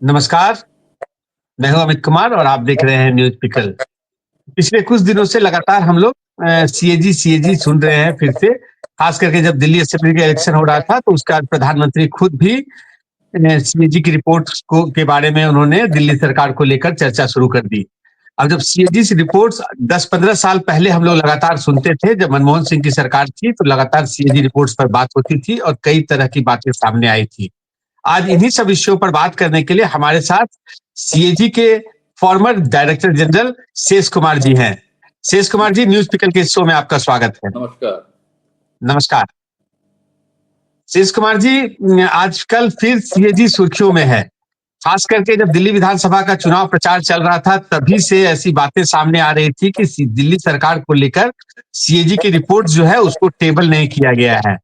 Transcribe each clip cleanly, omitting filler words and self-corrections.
नमस्कार, मैं हूं अमित कुमार और आप देख रहे हैं न्यूज़ पिकल। पिछले कुछ दिनों से लगातार हम लोग सीएजी सुन रहे हैं फिर से, खास करके जब दिल्ली असेंबली का इलेक्शन हो रहा था, तो उसके बाद प्रधानमंत्री खुद भी सीएजी की रिपोर्ट्स को के बारे में उन्होंने दिल्ली सरकार को लेकर चर्चा शुरू कर दी। अब जब सीएजी की रिपोर्ट्स 10-15 साल पहले हम लोग लगातार सुनते थे, जब मनमोहन सिंह की सरकार थी, तो लगातार सीएजी रिपोर्ट्स पर बात होती थी और कई तरह की बातें सामने आई थी। आज इन्हीं सब विषयों पर बात करने के लिए हमारे साथ सीएजी के फॉर्मर डायरेक्टर जनरल शेष कुमार जी हैं। शेष कुमार जी, न्यूज़ पिकल के शो में आपका स्वागत है। नमस्कार। नमस्कार। शेष कुमार जी, आजकल फिर सीएजी सुर्खियों में है। खास करके जब दिल्ली विधानसभा का चुनाव प्रचार चल रहा था, तभी से ऐसी बातें सामने आ रही थी कि दिल्ली सरकार को लेकर सीएजी की रिपोर्ट जो है उसको टेबल नहीं किया गया है।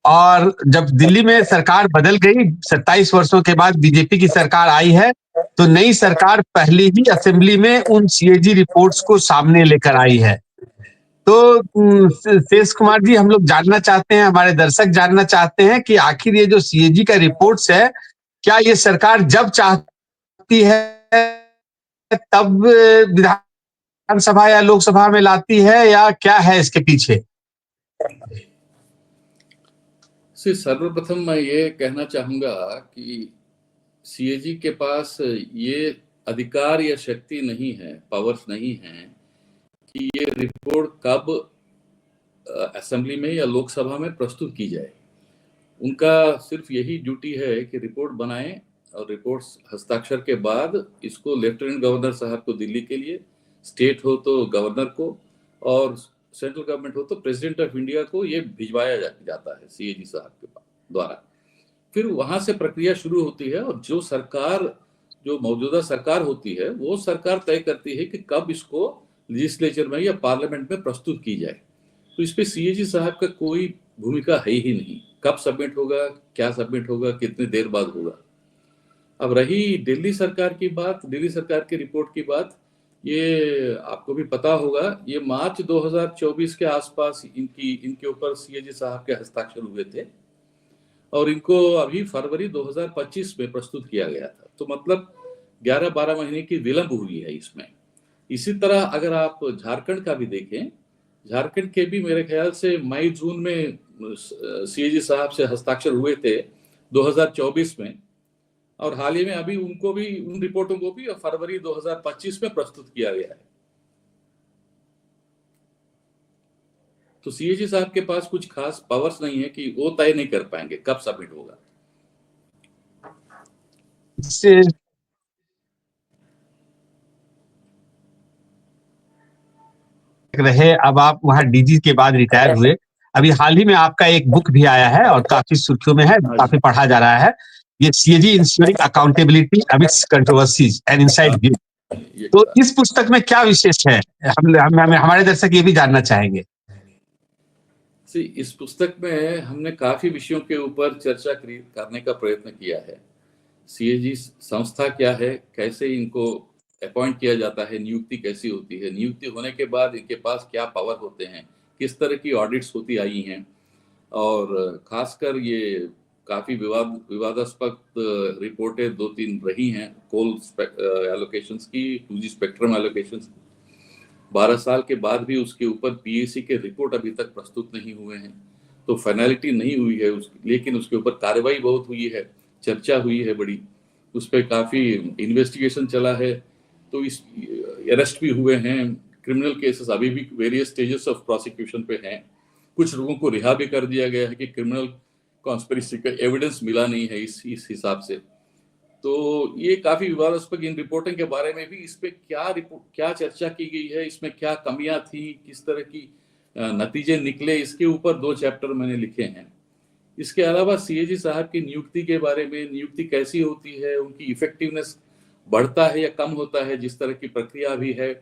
और जब दिल्ली में सरकार बदल गई, 27 वर्षों के बाद बीजेपी की सरकार आई है, तो नई सरकार पहली ही असेंबली में उन सीएजी रिपोर्ट्स को सामने लेकर आई है। तो शेष कुमार जी, हम लोग जानना चाहते हैं, हमारे दर्शक जानना चाहते हैं कि आखिर ये जो सीएजी का रिपोर्ट्स है, क्या ये सरकार जब चाहती है तब विधानसभा या लोकसभा में लाती है, या क्या है इसके पीछे? सर्वप्रथम मैं ये कहना चाहूंगा कि सीएजी के पास ये अधिकार या शक्ति नहीं है, पावर्स नहीं है कि ये रिपोर्ट कब असेंबली में या लोकसभा में प्रस्तुत की जाए। उनका सिर्फ यही ड्यूटी है कि रिपोर्ट बनाएं और रिपोर्ट्स हस्ताक्षर के बाद इसको लेफ्टिनेंट गवर्नर साहब को दिल्ली के लिए, स्टेट हो तो गवर्नर को और सेंट्रल गवर्नमेंट हो तो प्रेसिडेंट ऑफ इंडिया को ये भिजवाया जाता है सीएजी साहब के द्वारा। फिर वहां से प्रक्रिया शुरू होती है और जो मौजूदा सरकार होती है वो सरकार तय करती है कि कब इसको लेजिस्लेचर में या पार्लियामेंट में प्रस्तुत की जाए। तो इस पे सीएजी साहब का कोई भूमिका है ही नहीं, कब सबमिट होगा, क्या सबमिट होगा, कितनी देर बाद होगा। अब रही दिल्ली सरकार की बात, दिल्ली सरकार की रिपोर्ट की बात, ये आपको भी पता होगा, ये मार्च 2024 के आसपास इनके ऊपर सीएजी साहब के हस्ताक्षर हुए थे और इनको अभी फरवरी 2025 में प्रस्तुत किया गया था। तो मतलब 11-12 महीने की विलंब हुई है इसमें। इसी तरह अगर आप झारखंड का भी देखें, झारखंड के भी मेरे ख्याल से मई जून में सीएजी साहब से हस्ताक्षर हुए थे 2024 में, और हाल ही में अभी उनको भी, उन रिपोर्टों को भी फरवरी 2025 में प्रस्तुत किया गया है। तो सीएजी साहब के पास कुछ खास पावर्स नहीं है कि वो तय नहीं कर पाएंगे कब सबमिट होगा। रहे, अब आप वहाँ डीजी के बाद रिटायर हुए। अभी हाल ही में आपका एक बुक भी आया है और काफी सुर्खियों में है, काफी पढ़ा जा रहा है। ये CAG ensuring accountability amidst controversies and inside view. तो इस पुस्तक में क्या विशेष है, हमारे दर्शक ये भी जानना चाहेंगे। इस पुस्तक में हमने काफी विषयों के ऊपर चर्चा करने का प्रयत्न किया है। सीएजी संस्था क्या है, कैसे इनको अपॉइंट किया जाता है, नियुक्ति कैसी होती है, नियुक्ति होने के बाद इनके पास क्या पावर होते हैं, किस तरह की ऑडिट्स होती आई हैं, और खासकर ये काफी विवादास्पद रिपोर्टें 2-3 रही हैं कोल एलोकेशंस की, 2G स्पेक्ट्रम एलोकेशंस। 12 साल के बाद भी उसके ऊपर पीएसी के रिपोर्ट अभी तक प्रस्तुत नहीं हुए हैं, तो फाइनलिटी नहीं हुई है लेकिन उसके ऊपर कार्रवाई बहुत हुई है, चर्चा हुई है बड़ी, उस पर काफी इन्वेस्टिगेशन चला है, तो इस अरेस्ट भी हुए हैं, क्रिमिनल केसेस अभी भी वेरियस स्टेजेस ऑफ प्रोसिक्यूशन पे हैं, कुछ लोगों को रिहा भी कर दिया गया है कि क्रिमिनल कॉन्स्पिरेसी का एविडेंस मिला नहीं है इस हिसाब से। तो ये काफी विवादास्पद इन रिपोर्टिंग के बारे में भी, इस पे क्या चर्चा की गई है, इसमें क्या कमियां थी, किस तरह की नतीजे निकले, इसके ऊपर 2 चैप्टर मैंने लिखे हैं। इसके अलावा सीएजी साहब की नियुक्ति के बारे में, नियुक्ति कैसी होती है, उनकी इफेक्टिवनेस बढ़ता है या कम होता है, जिस तरह की प्रक्रिया भी है।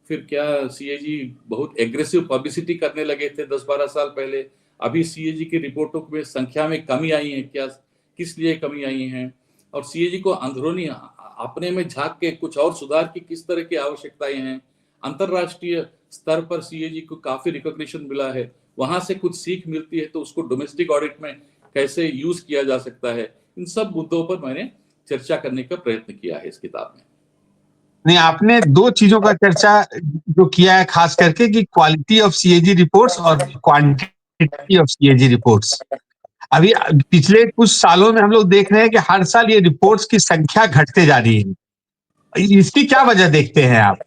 फिर क्या सीएजी बहुत एग्रेसिव पब्लिसिटी करने लगे थे 10-12 साल पहले, अभी सीएजी की रिपोर्टों में संख्या में कमी आई है क्या, किस लिए कमी आई है, और सीएजी को अंदरूनी अपने में झांक के कुछ और सुधार की किस तरह की आवश्यकताएं हैं। अंतरराष्ट्रीय स्तर पर सीएजी को काफी रिकॉग्निशन मिला है, वहां से कुछ सीख मिलती है तो उसको डोमेस्टिक ऑडिट में कैसे यूज किया जा सकता है। इन सब मुद्दों पर मैंने चर्चा करने का प्रयत्न किया है इस किताब में। नहीं, आपने दो चीजों का चर्चा जो किया है खास करके कि क्वालिटी ऑफ सीएजी रिपोर्ट्स और क्वांटिटी ऑफ सीएजी रिपोर्ट्स। अभी पिछले कुछ सालों में हम लोग देख रहे हैं कि हर साल ये रिपोर्ट्स की संख्या घटते जा रही है। इसकी क्या वजह देखते हैं आप?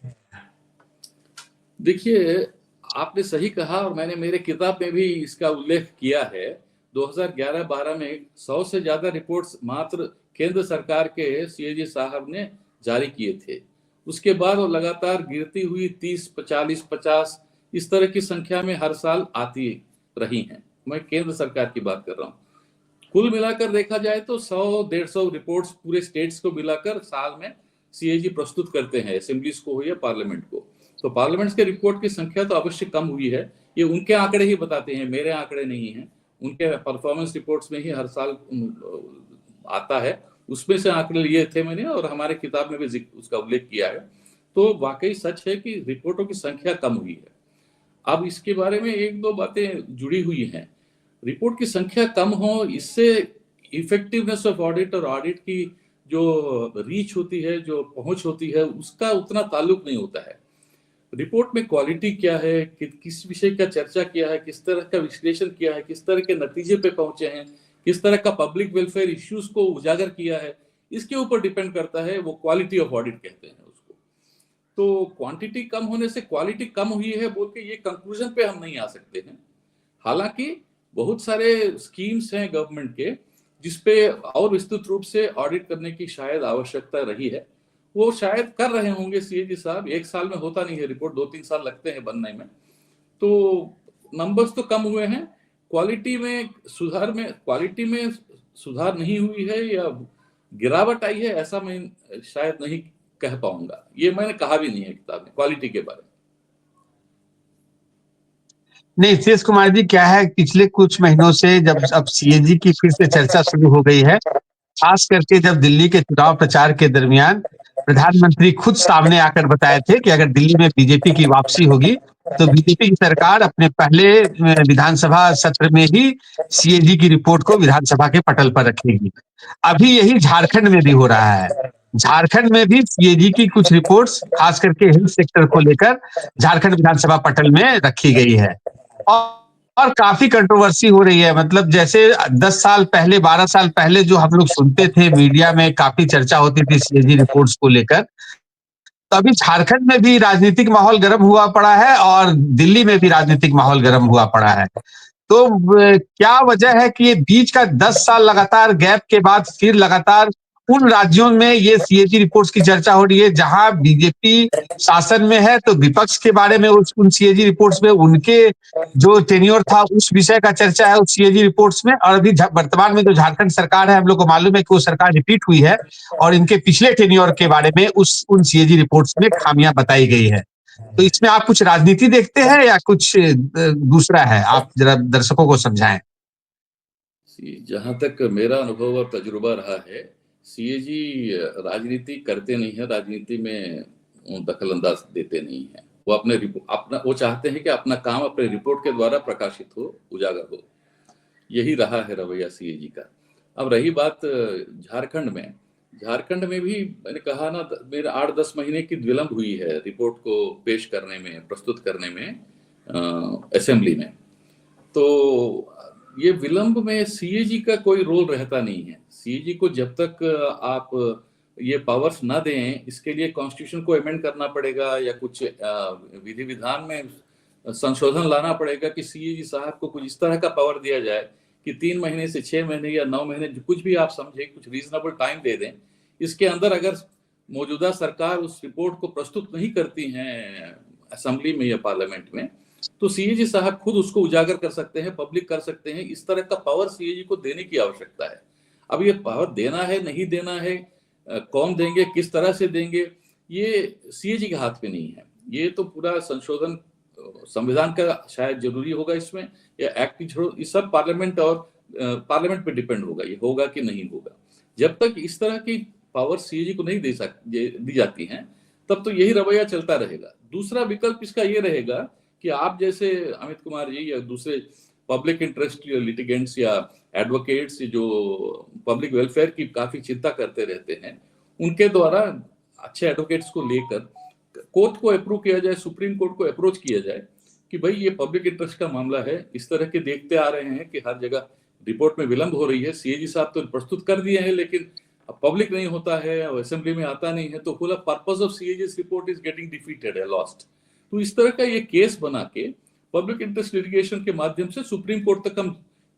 देखिए, आपने सही कहा और मैंने मेरे किताब में भी इसका उल्लेख किया है। 2011-12 में 100 से ज्यादा रिपोर्ट्स मात्र केंद्र सरकार के सीएजी साहब ने जारी किए थे। उसके बाद वो लगातार गिरती हुई 30, 40, 50 इस तरह की संख्या में हर साल आती रही हैं। मैं केंद्र सरकार की बात कर रहा हूँ। कुल मिलाकर देखा जाए तो 100-150 रिपोर्ट्स पूरे स्टेट्स को मिलाकर साल में सीएजी प्रस्तुत करते हैं, असेंबलीज को हो या पार्लियामेंट को। तो पार्लियामेंट्स के रिपोर्ट की संख्या तो अवश्य कम हुई है। ये उनके आंकड़े ही बताते हैं, मेरे आंकड़े नहीं हैं। उनके परफॉर्मेंस रिपोर्ट्स में ही हर साल आता है, उसमें से आंकड़े लिए थे मैंने और हमारे किताब में भी उसका उल्लेख किया है। तो वाकई सच है कि रिपोर्टों की संख्या कम हुई है। अब इसके बारे में एक दो बातें जुड़ी हुई हैं। रिपोर्ट की संख्या कम हो, इससे इफेक्टिवनेस ऑफ ऑडिट और ऑडिट की जो रीच होती है, जो पहुंच होती है, उसका उतना ताल्लुक नहीं होता है। रिपोर्ट में क्वालिटी क्या है, किस विषय का चर्चा किया है, किस तरह का विश्लेषण किया है, किस तरह के नतीजे पे पहुंचे हैं, किस तरह का पब्लिक वेलफेयर इश्यूज को उजागर किया है, इसके ऊपर डिपेंड करता है। वो क्वालिटी ऑफ ऑडिट कहते हैं उसको। तो क्वांटिटी कम होने से क्वालिटी कम हुई है बोल के ये कंक्लूजन पे हम नहीं आ सकते हैं। हालांकि बहुत सारे स्कीम्स हैं गवर्नमेंट के जिसपे और विस्तृत रूप से ऑडिट करने की शायद आवश्यकता रही है, वो शायद कर रहे होंगे सीएजी साहब। एक साल में होता नहीं है रिपोर्ट, 2-3 साल लगते हैं बनने में। तो नंबर्स तो कम हुए हैं, क्वालिटी में सुधार नहीं हुई है या गिरावट आई है, ऐसा मैं शायद नहीं कह पाऊंगा। ये मैंने कहा भी नहीं है किताब में क्वालिटी के बारे में। नहीं, शेष कुमार जी, क्या है, पिछले कुछ महीनों से जब अब सीएजी की फिर से चर्चा शुरू हो गई है, खास करके जब दिल्ली के चुनाव प्रचार के दरमियान प्रधानमंत्री खुद सामने आकर बताए थे कि अगर दिल्ली में बीजेपी की वापसी होगी तो बीजेपी की सरकार अपने पहले विधानसभा सत्र में ही सीएजी की रिपोर्ट को विधानसभा के पटल पर रखेगी। अभी यही झारखंड में भी हो रहा है। झारखंड में भी सीएजी की कुछ रिपोर्ट्स खास करके हेल्थ सेक्टर को लेकर झारखंड विधानसभा पटल में रखी गई है और काफी कंट्रोवर्सी हो रही है। मतलब जैसे 10 साल पहले, 12 साल पहले जो हम लोग सुनते थे, मीडिया में काफी चर्चा होती थी सीएजी रिपोर्ट्स को लेकर, तो अभी झारखंड में भी राजनीतिक माहौल गर्म हुआ पड़ा है और दिल्ली में भी राजनीतिक माहौल गर्म हुआ पड़ा है। तो क्या वजह है कि ये बीच का 10 साल लगातार गैप के बाद फिर लगातार उन राज्यों में ये सीएजी रिपोर्ट्स की चर्चा हो रही है जहां बीजेपी शासन में है, तो विपक्ष के बारे में उन सीएजी रिपोर्ट्स में उनके जो टेन्योर था उस विषय का चर्चा है उस सीएजी रिपोर्ट्स में। और अभी वर्तमान में जो झारखंड सरकार है, हम लोग को मालूम है कि वो सरकार रिपीट हुई है और इनके पिछले टेन्योर के बारे में उन सीएजी रिपोर्ट्स में खामियां बताई गई है। तो इसमें आप कुछ राजनीति देखते हैं या कुछ दूसरा है? आप जरा दर्शकों को समझाएं। जहां तक मेरा अनुभव और तजुर्बा रहा है, सीएजी राजनीति करते नहीं है, राजनीति में दखल अंदाज देते नहीं है। वो वो चाहते हैं कि अपना काम अपने रिपोर्ट के द्वारा प्रकाशित हो, उजागर हो। यही रहा है रवैया सीएजी का। अब रही बात झारखंड में भी मैंने कहा ना, मेरे 8-10 महीने की विलंब हुई है रिपोर्ट को पेश करने में, प्रस्तुत करने में असेंबली में। तो ये विलंब में सीएजी का कोई रोल रहता नहीं है। सीएजी को जब तक आप ये पावर्स ना दें, इसके लिए कॉन्स्टिट्यूशन को अमेंड करना पड़ेगा या कुछ विधि विधान में संशोधन लाना पड़ेगा कि सीएजी साहब को कुछ इस तरह का पावर दिया जाए कि 3 महीने से 6 महीने या 9 महीने, कुछ भी आप समझे, कुछ रीजनेबल टाइम दे दें। इसके अंदर अगर मौजूदा सरकार उस रिपोर्ट को प्रस्तुत नहीं करती हैं असेंबली में या पार्लियामेंट में, तो सीएजी साहब खुद उसको उजागर कर सकते हैं, पब्लिक कर सकते हैं। इस तरह का पावर सीएजी को देने की आवश्यकता है। अब ये पावर देना है, नहीं देना है, कौन देंगे, किस तरह से देंगे, ये सीएजी के हाथ में नहीं है। ये तो पूरा संशोधन संविधान का शायद जरूरी होगा इसमें, या एक्ट ये सब पार्लियामेंट पे डिपेंड होगा, ये होगा कि नहीं होगा। जब तक इस तरह की पावर सीएजी को नहीं दी जाती हैं, तब तो यही रवैया चलता रहेगा। दूसरा विकल्प इसका ये रहेगा कि आप जैसे अमित कुमार जी या दूसरे पब्लिक इंटरेस्ट लिटिगेंट्स या एडवोकेट्स जो पब्लिक वेलफेयर की काफी चिंता करते रहते हैं, उनके द्वारा अच्छे एडवोकेट्स को लेकर कोर्ट को अप्रूव किया जाए, सुप्रीम कोर्ट को अप्रोच किया जाए कि भाई ये पब्लिक इंटरेस्ट का मामला है, इस तरह के देखते आ रहे हैं कि हर जगह रिपोर्ट में विलंब हो रही है, सीएजी साहब तो प्रस्तुत कर दिए हैं लेकिन पब्लिक नहीं होता है और असेंबली में आता नहीं है, तो पूरा purpose of CAG's report is getting defeated है, लॉस्ट। तो इस तरह का ये केस बना के पब्लिक इंटरेस्ट लिटिगेशन के माध्यम से सुप्रीम कोर्ट तक हम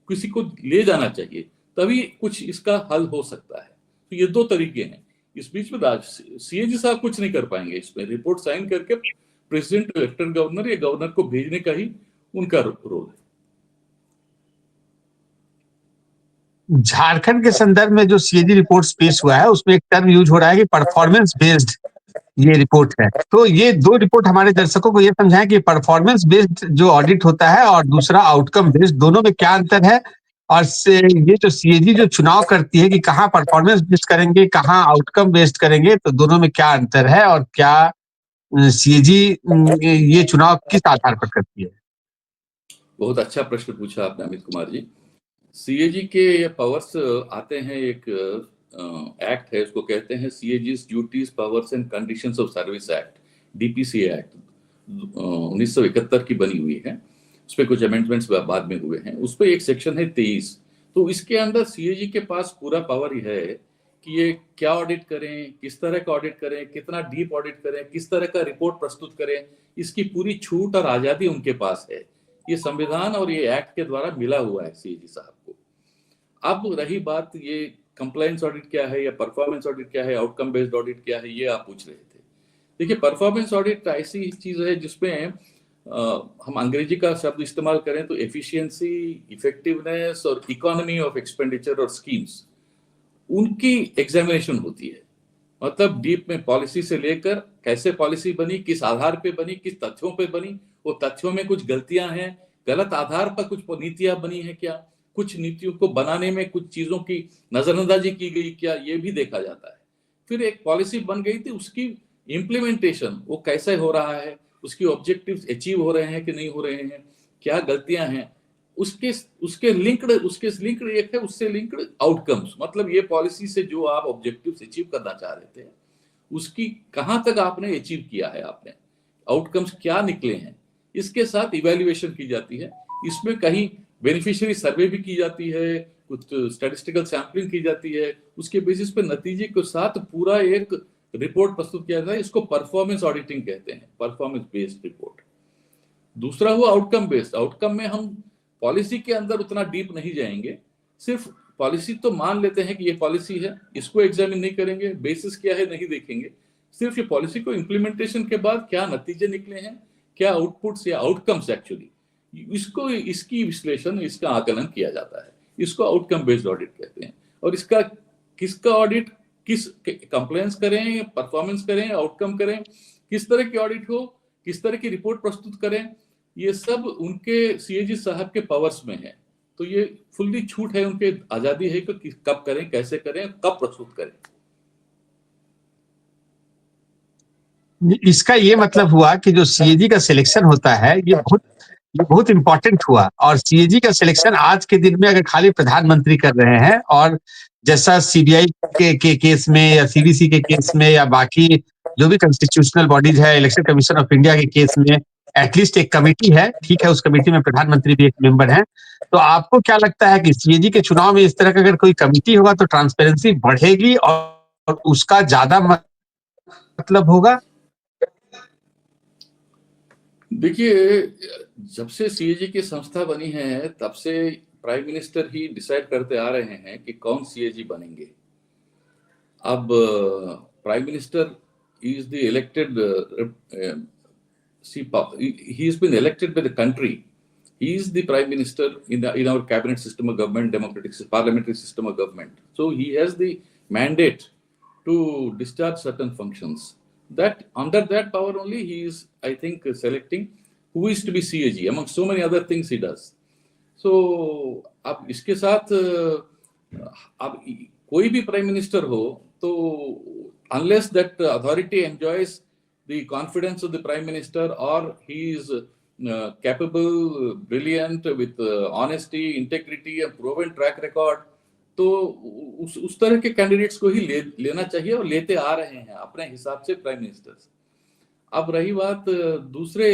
किसी को ले जाना चाहिए, तभी कुछ इसका हल हो सकता है। तो ये दो तरीके हैं। इस बीच में सीएजी साहब कुछ नहीं कर पाएंगे, इसमें रिपोर्ट साइन करके प्रेसिडेंट, लेफ्टिनेंट गवर्नर या गवर्नर को भेजने का ही उनका रोल है। झारखंड के संदर्भ में जो सीएजी रिपोर्ट्स पेश हुआ है उसमें एक टर्म यूज हो रहा है कि परफॉर्मेंस बेस्ड ये रिपोर्ट है। तो ये दो रिपोर्ट हमारे दर्शकों को ये समझाएं कि परफॉर्मेंस बेस्ड जो ऑडिट होता है और दूसरा आउटकम बेस्ड, दोनों में क्या अंतर है, और ये जो सीएजी जो चुनाव करती है कि कहाँ परफॉर्मेंस बेस्ड करेंगे, कहाँ आउटकम बेस्ड करेंगे, तो दोनों में क्या अंतर है और क्या सीएजी ये चुनाव किस आधार पर करती है? बहुत अच्छा प्रश्न पूछा आपने अमित कुमार जी। सीएजी के ये पावर्स आते हैं, एक एक्ट है, उसको कहते हैं CAG's duties powers and conditions of service act, DPC act 1971 की बनी हुई है। उस पर कुछ अमेंडमेंट्स बाद में हुए हैं। उस पर एक सेक्शन है 23। तो इसके अंदर सीएजी के पास पूरा पावर है कि ये क्या ऑडिट करें, किस तरह का ऑडिट करें, कितना डीप ऑडिट करें, किस तरह का रिपोर्ट प्रस्तुत करें, इसकी पूरी छूट और आजादी उनके पास है। ये संविधान और ये एक्ट के द्वारा मिला हुआ है सीएजी साहब को। अब रही बात ये कंप्लायंस ऑडिट क्या है या परफॉर्मेंस ऑडिट क्या है, आउटकम बेस्ड ऑडिट क्या है, ये आप पूछ रहे थे। देखिए, परफॉर्मेंस ऑडिट ऐसी चीज है जिसमें हम अंग्रेजी का शब्द इस्तेमाल करें तो एफिशिएंसी, इफेक्टिवनेस और इकोनॉमी ऑफ एक्सपेंडिचर और स्कीम्स, उनकी एग्जामिनेशन होती है। मतलब डीप में पॉलिसी से लेकर कैसे पॉलिसी बनी, किस आधार पे बनी, किस तथ्यों पे बनी, वो तथ्यों में कुछ गलतियां हैं, गलत आधार पर कुछ नीतियां बनी है क्या, कुछ नीतियों को बनाने में कुछ चीजों की नजरअंदाजी की गई क्या, ये भी देखा जाता है। फिर एक पॉलिसी बन गई थी, उसकी इम्प्लीमेंटेशन वो कैसे हो रहा है, उसकी ऑब्जेक्टिव्स अचीव हो रहे हैं कि नहीं हो रहे हैं, क्या गलतियां हैं, उसके लिंक्ड एक है, उससे लिंक्ड आउटकम्स। मतलब ये पॉलिसी से जो आप ऑब्जेक्टिव्स अचीव करना चाह रहे थे, उसकी कहां तक आपने अचीव किया है, आपने आउटकम्स क्या निकले हैं, इसके साथ इवैल्यूएशन की जाती है। इसमें कहीं बेनिफिशियरी सर्वे भी की जाती है, कुछ स्टैटिस्टिकल सैंपलिंग की जाती है, उसके बेसिस पे नतीजे के साथ पूरा एक रिपोर्ट प्रस्तुत किया जाता है। इसको परफॉर्मेंस ऑडिटिंग कहते हैं, परफॉर्मेंस बेस्ड रिपोर्ट। दूसरा हुआ आउटकम बेस्ड। आउटकम में हम पॉलिसी के अंदर उतना डीप नहीं जाएंगे, सिर्फ पॉलिसी तो मान लेते हैं कि ये पॉलिसी है, इसको एग्जामिन नहीं करेंगे, बेसिस क्या है नहीं देखेंगे, सिर्फ ये पॉलिसी को इम्प्लीमेंटेशन के बाद क्या नतीजे निकले हैं, क्या आउटपुट्स या आउटकम्स एक्चुअली, इसको इसकी विश्लेषण, इसका आकलन किया जाता है। इसको आउटकम बेस्ड ऑडिट कहते हैं। और इसका किसका ऑडिट, किस कंप्लेंट्स करें, परफॉर्मेंस करें, आउटकम करें, किस तरह की ऑडिट हो, किस तरह की रिपोर्ट प्रस्तुत करें, ये सब उनके सीएजी साहब के पावर्स में है। तो ये फुल्ली छूट है, उनके आजादी है कि कब करें, कैसे करें, कब प्रस्तुत करें। इसका ये मतलब हुआ कि जो सीएजी का सिलेक्शन होता है ये बहुत इंपॉर्टेंट हुआ। और सीएजी का सिलेक्शन आज के दिन में अगर खाली प्रधानमंत्री कर रहे हैं, और जैसा सीबीआई के केस में या सीबीसी के केस में या बाकी जो भी कॉन्स्टिट्यूशनल बॉडीज है, इलेक्शन कमीशन ऑफ इंडिया के केस में एटलीस्ट एक कमेटी है, ठीक है, उस कमेटी में प्रधानमंत्री भी एक मेंबर है। तो आपको क्या लगता है कि सीएजी के चुनाव में इस तरह का अगर कोई कमेटी होगा तो ट्रांसपेरेंसी बढ़ेगी और उसका ज्यादा मतलब होगा? देखिए, जब से सीएजी की संस्था बनी है तब से प्राइम मिनिस्टर ही डिसाइड करते आ रहे हैं कि कौन सीएजी बनेंगे। अब prime minister is the elected, he has been elected by the country. He is the prime minister in our cabinet system of government, democratic parliamentary system of government. So he has the mandate to discharge certain functions. That under that power only he is, I think, selecting who is to be CAG among so many other things he does. So अब इसके साथ अब कोई भी prime minister हो तो unless that authority enjoys the confidence of the prime minister or he is capable, brilliant, with honesty, integrity and proven track record, तो उस तरह के कैंडिडेट्स को ही लेना चाहिए और लेते आ रहे हैं अपने हिसाब से प्राइम मिनिस्टर्स। अब रही बात दूसरे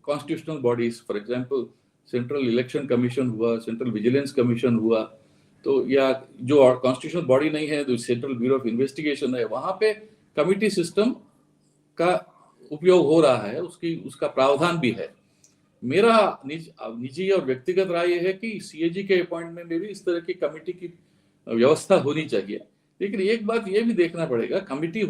constitutional bodies, for example central election commission हुआ, सेंट्रल विजिलेंस कमीशन हुआ, तो या जो कॉन्स्टिट्यूशनल बॉडी नहीं है, जो सेंट्रल ब्यूरो ऑफ इन्वेस्टिगेशन है, वहां पे कमिटी सिस्टम का उपयोग हो रहा है, उसका प्रावधान भी है। मेरा निजी और व्यक्तिगत राय यह है कि सीएजी के अपॉइंटमेंट में भी इस तरह की कमिटी की व्यवस्था होनी चाहिए। लेकिन एक बात यह भी देखना पड़ेगा, कमिटी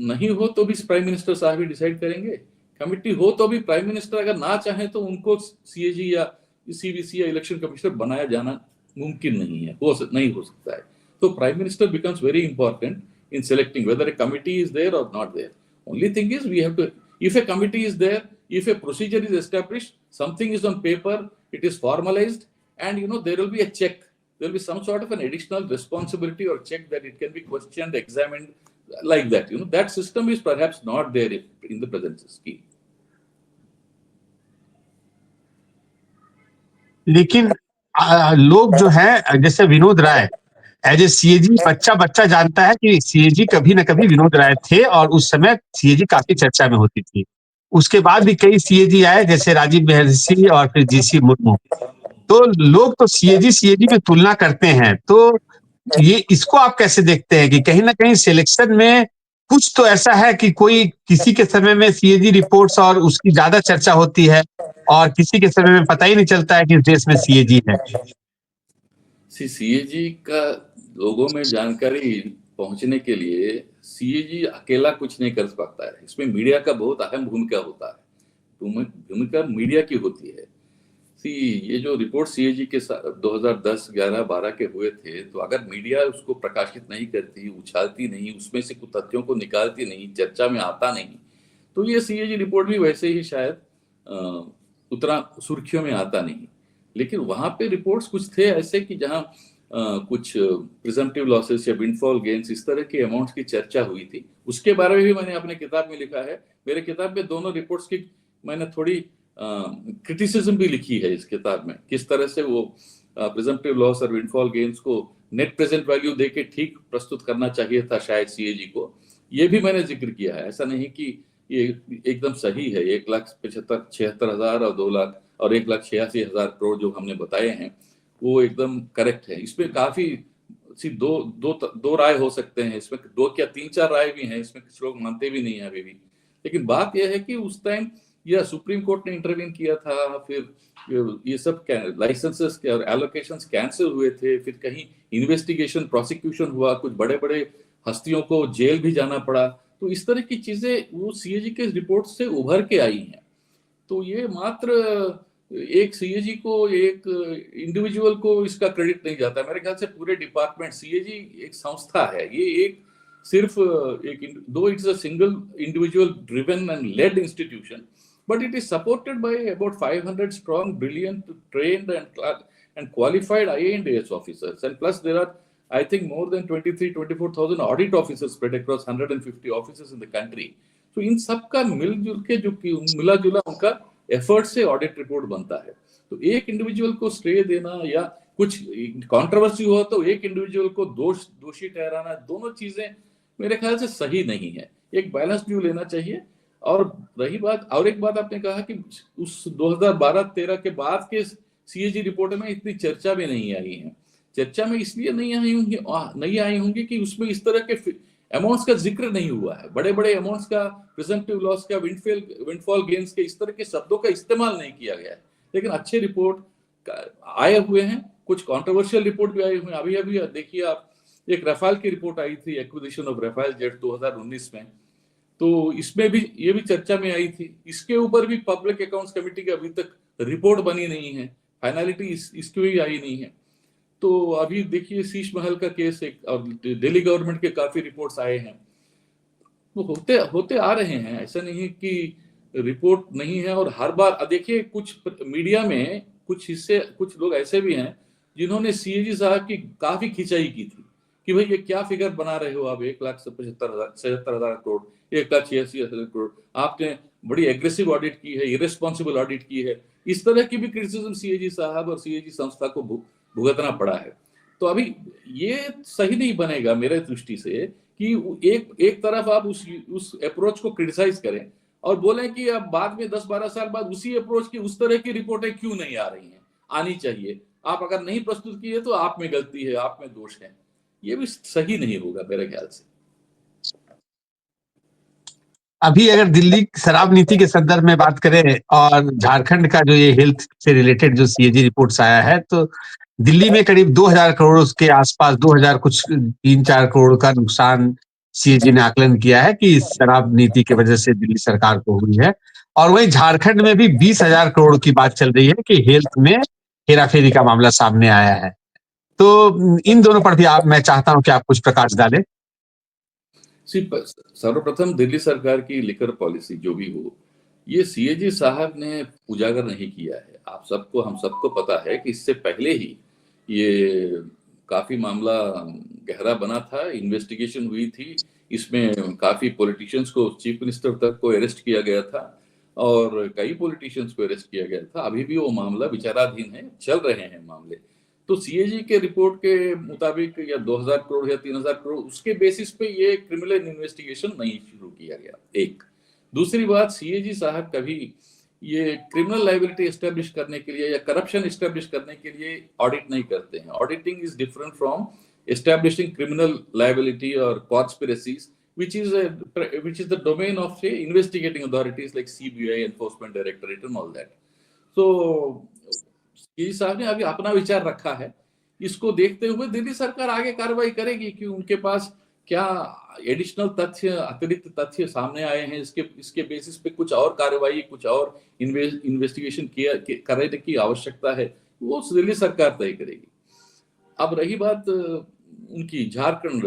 नहीं हो तो भी प्राइम मिनिस्टर साहब ही डिसाइड करेंगे। कमिटी हो तो भी प्राइम मिनिस्टर अगर ना चाहे तो उनको सीएजी या सीवीसी या इलेक्शन कमिश्नर बनाया जाना मुमकिन नहीं है, नहीं हो सकता है। तो prime minister becomes very important in selecting whether a committee is there or not there. Only thing is we have to, if a committee is there, if a procedure is established, something is on paper, it is formalized, and there will be a check. There will be some sort of an additional responsibility or check that it can be questioned, examined, like that. That system is perhaps not there in the present scheme. लेकिन लोग जो है, जैसे Vinod Rai as a CAG, बच्चा जानता है कि CAG कभी न कभी विनोद राय थे और उस समय सीएजी काफी चर्चा में होती थी। उसके बाद भी कई सीएजी आए, जैसे राजीव महर्षि और फिर जीसी मुर्मू। तो लोग तो सीएजी में तुलना करते हैं। तो ये इसको आप कैसे देखते हैं कि कहीं ना कहीं सिलेक्शन में कुछ तो ऐसा है कि कोई किसी के समय में सीएजी रिपोर्ट्स और उसकी ज्यादा चर्चा होती है और किसी के समय में पता ही नहीं चलता है कि इस देश में सीएजी है। सीएजी का लोगों में जानकारी पहुंचने के लिए सीएजी अकेला कुछ नहीं कर सकता है। इसमें मीडिया का बहुत अहम भूमिका होता है। भूमिका मीडिया की होती है। ये जो रिपोर्ट सीएजी के 2010, 11, 12 के हुए थे, तो अगर मीडिया उसको प्रकाशित नहीं करती, उछालती नहीं, उसमें से कुछ तथ्यों को निकालती नहीं, चर्चा में आता नहीं, तो ये सीएजी रिपोर्ट भी वैसे ही शायद उतना सुर्खियों में आता नहीं। लेकिन वहां पे रिपोर्ट्स कुछ थे ऐसे कि जहां कुछ प्रिजम्पटिव लॉसेस या विंडफॉल गेन्स, इस तरह के अमाउंट्स की चर्चा हुई थी। उसके बारे में भी मैंने अपने किताब में लिखा है। मेरे किताब में दोनों रिपोर्ट्स की मैंने थोड़ी क्रिटिसिज्म भी लिखी है इस किताब में, किस तरह से वो प्रिजम्पटिव लॉस और विंडफॉल गेन्स को नेट प्रेजेंट वैल्यू देके ठीक प्रस्तुत करना चाहिए था शायद सीएजी को। ये भी मैंने जिक्र किया है। ऐसा नहीं कि ये एकदम सही है। 1,76,000 और 2 लाख और 1,86,000 करोड़ जो हमने बताए हैं वो एकदम करेक्ट है। इसमें काफी दो राय हो सकते हैं, इसमें 2 क्या 3-4 राय भी हैं, इसमें कुछ लोग मानते भी नहीं है अभी भी। लेकिन बात यह है कि उस टाइम यह सुप्रीम कोर्ट ने इंटरवीन किया था, फिर ये सब लाइसेंसेस के और एलोकेशंस कैंसिल हुए थे, फिर कहीं इन्वेस्टिगेशन प्रोसिक्यूशन हुआ, कुछ बड़े बड़े हस्तियों को जेल भी जाना पड़ा। तो इस तरह की चीजें वो सीएजी के रिपोर्ट से उभर के आई हैं। तो ये मात्र एक सीएजी को, एक इंडिविजुअल को इसका क्रेडिट नहीं जाता। मेरे ख्याल से पूरे डिपार्टमेंट, सीएजी एक संस्था है, ये एक सिर्फ एक, दो it's a single individual driven and led institution, but it is supported by about 500 strong, brilliant, trained and qualified IA and AS officers, and plus there are, I think, more than 23-24,000 audit officers spread across 150 offices in the country. So इन सब का मिलजुल के जो मिला जुला उनका effort से audit report बनता है। तो एक इंडिविजुअल को स्टे देना या कुछ कंट्रोवर्सी हुआ तो एक इंडिविजुअल को दोषी ठहराना, दोनों चीजें मेरे ख्याल से सही नहीं है। एक बैलेंस व्यू लेना चाहिए। और रही बात, और एक बात आपने कहा कि उस 2012-13 के बाद के सीएजी रिपोर्ट में इतनी चर्चा भी नहीं आई है। चर्चा में इसलिए नहीं आई होंगी कि उसमें इस तरह के अमाउंट्स का जिक्र नहीं हुआ है। बड़े बड़े अमाउंट्स का, प्रिजम्पटिव लॉस का, विंडफॉल गेन्स के, इस तरह के शब्दों का इस्तेमाल नहीं किया गया है। लेकिन अच्छे रिपोर्ट आए हुए हैं, कुछ कॉन्ट्रोवर्शियल रिपोर्ट भी आए हुए हैं। अभी देखिए आप, एक रफाल की रिपोर्ट आई थी, एक्विजिशन ऑफ रफाल जेट 2019 में, तो इसमें भी ये भी चर्चा में आई थी। इसके ऊपर भी पब्लिक अकाउंट्स कमेटी की अभी तक रिपोर्ट बनी नहीं है, फाइनलिटी इसकी भी आई नहीं है। तो अभी देखिए शीश महल का केस, एक और दिल्ली गवर्नमेंट के काफी रिपोर्ट्स आए हैं, वो होते आ रहे हैं। ऐसा नहीं कि रिपोर्ट नहीं है। और हर बार देखिए कुछ मीडिया में कुछ लोग ऐसे भी हैं जिन्होंने सीएजी साहब की काफी खिंचाई की थी कि भाई ये क्या फिगर बना रहे हो आप, 1,77,000 करोड़, 1,86,000 करोड़, आपने बड़ी एग्रेसिव ऑडिट की है, इरेस्पॉन्सिबल ऑडिट की है, इस तरह की भी क्रिटिसिज्म सीएजी साहब और सीएजी संस्था को भुगतना पड़ा है। तो अभी ये सही नहीं बनेगा मेरे दृष्टि से कि एक तरफ आप उस अप्रोच को क्रिटिसाइज करें और बोलें कि अब बाद में 10-12 साल बाद उसी अप्रोच की उस तरह की रिपोर्टें क्यों नहीं आ रही हैं, आनी चाहिए। आप अगर नहीं प्रस्तुत किए तो आप में गलती है, आप में दोष है। ये भी सही नहीं होगा मेरे ख्याल से। अभी अगर दिल्ली शराब नीति के संदर्भ में बात करें और झारखंड का जो ये हेल्थ से रिलेटेड जो सीएजी रिपोर्ट्स आया है, तो दिल्ली में करीब 2000 करोड़ के आसपास 2000 कुछ 3-4 करोड़ का नुकसान सीएजी ने आकलन किया है कि इस शराब नीति की वजह से दिल्ली सरकार को हुई है। और वहीं झारखंड में भी 20,000 करोड़ की बात चल रही है कि हेल्थ में हेराफेरी का मामला सामने आया है। तो इन दोनों पर भी मैं चाहता हूं कि आप कुछ प्रकाश डालें। सर्वप्रथम दिल्ली सरकार की लिकर पॉलिसी जो भी हो, ये सीएजी साहब ने उजागर नहीं किया है। हम सबको पता है कि इससे पहले ही ये काफी मामला गहरा बना था, इन्वेस्टिगेशन हुई थी, इसमें काफी पॉलिटिशियंस को, चीफ मिनिस्टर तक को अरेस्ट किया गया था और कई पॉलिटिशियंस को अरेस्ट किया गया था। अभी भी वो मामला विचाराधीन है, चल रहे हैं मामले। तो सीएजी के रिपोर्ट के मुताबिक या 2000 करोड़ या 3000 करोड़, उसके बेसिस पे ये क्रिमिनल इन्वेस्टिगेशन नहीं शुरू किया गया। एक दूसरी बात, सीएजी साहब कभी ये क्रिमिनल लायबिलिटी एस्टेब्लिश करने के लिए या करप्शन एस्टेब्लिश करने के लिए ऑडिट नहीं करते हैं। Auditing is different from establishing criminal liability और conspiracies which is the domain of say investigating authorities like CBI, Enforcement Directorate and all that. So CAG साहब ने अभी अपना विचार रखा है। इसको देखते हुए दिल्ली सरकार आगे कार्रवाई करेगी कि उनके पास क्या एडिशनल तथ्य, अतिरिक्त तथ्य सामने आए हैं, इसके बेसिस पे कुछ और कार्रवाई, कुछ और इन्वेस्टिगेशन करने की आवश्यकता है, वो दिल्ली सरकार तय करेगी। अब रही बात उनकी झारखंड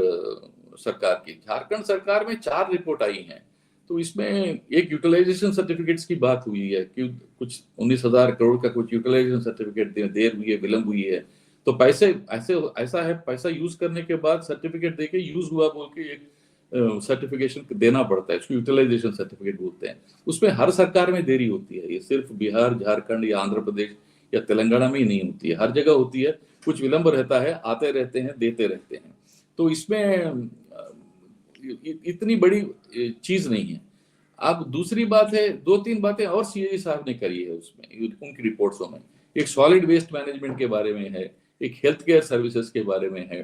सरकार में 4 रिपोर्ट आई हैं। तो इसमें एक यूटिलाइजेशन सर्टिफिकेट्स की बात हुई है कि कुछ 19,000 करोड़ का कुछ यूटिलाइजेशन सर्टिफिकेट देर हुई है, विलंब हुई है। तो पैसा यूज करने के बाद सर्टिफिकेट देके यूज हुआ बोल के एक सर्टिफिकेशन देना पड़ता है, इसको यूटिलाइजेशन सर्टिफिकेट बोलते हैं। उसमें हर सरकार में देरी होती है, ये सिर्फ बिहार, झारखंड या आंध्र प्रदेश या तेलंगाना में ही नहीं होती है, हर जगह होती है। कुछ विलंब रहता है, आते रहते हैं, देते रहते हैं। तो इसमें इतनी बड़ी चीज नहीं है। अब दूसरी बात है, 2-3 बातें और सीएजी साहब ने करी है उसमें, उनकी रिपोर्ट्सों में। एक सॉलिड वेस्ट मैनेजमेंट के बारे में है, एक हेल्थ केयर सर्विसेज के बारे में है।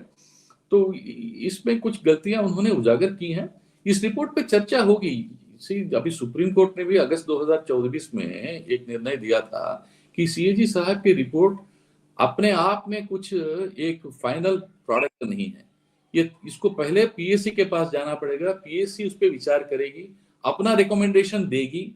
तो इसमें कुछ गलतियां उन्होंने उजागर की हैं। इस रिपोर्ट पे चर्चा होगी। अभी सुप्रीम कोर्ट ने भी अगस्त 2024 में एक निर्णय दिया था कि सीएजी साहब की रिपोर्ट अपने आप में कुछ एक फाइनल प्रोडक्ट नहीं है। इसको पहले पीएससी के पास जाना पड़ेगा, पीएससी उस पर विचार करेगी, अपना रिकमेंडेशन देगी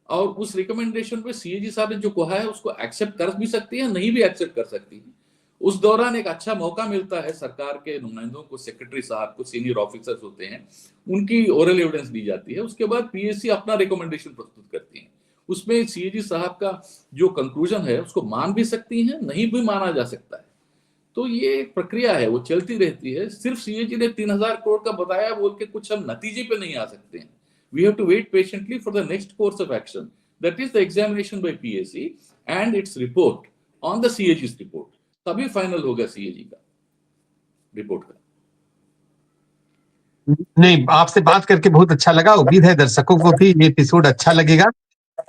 और उस रिकमेंडेशन पे सीएजी साहब ने जो कहा है उसको एक्सेप्ट कर भी सकती है, नहीं भी एक्सेप्ट कर सकती है। उस दौरान एक अच्छा मौका मिलता है सरकार के नुमाइंदों को, सेक्रेटरी साहब को, सीनियर ऑफिसर्स होते हैं, उनकी ओरल एविडेंस दी जाती है। उसके बाद पीएससी अपना रिकमेंडेशन प्रस्तुत करती है। उसमें सीएजी साहब का जो कंक्लूजन है उसको मान भी सकती है, नहीं भी माना जा सकता है। तो ये एक प्रक्रिया है, वो चलती रहती है। सिर्फ सीएजी ने 3000 करोड़ का बताया बोल के कुछ हम नतीजे पे नहीं आ सकते हैं। We have to wait patiently for the next course of action, that is the examination by PSC and its report on the CAG's report. तभी फाइनल होगा सीएजी का रिपोर्ट का। नहीं, आपसे बात करके बहुत अच्छा लगा। उम्मीद है दर्शकों को भी ये एपिसोड अच्छा लगेगा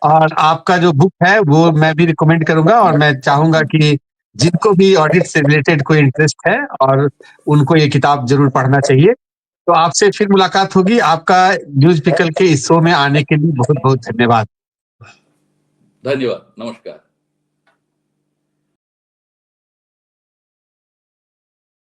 और आपका जो बुक है वो मैं भी रिकमेंड करूंगा और मैं चाहूंगा कि जिनको भी ऑडिट से रिलेटेड कोई इंटरेस्ट है और उनको ये किताब जरूर पढ़ना चाहिए। तो आपसे फिर मुलाकात होगी। आपका न्यूज पिकल के इस शो में आने के लिए बहुत बहुत धन्यवाद। धन्यवाद, नमस्कार।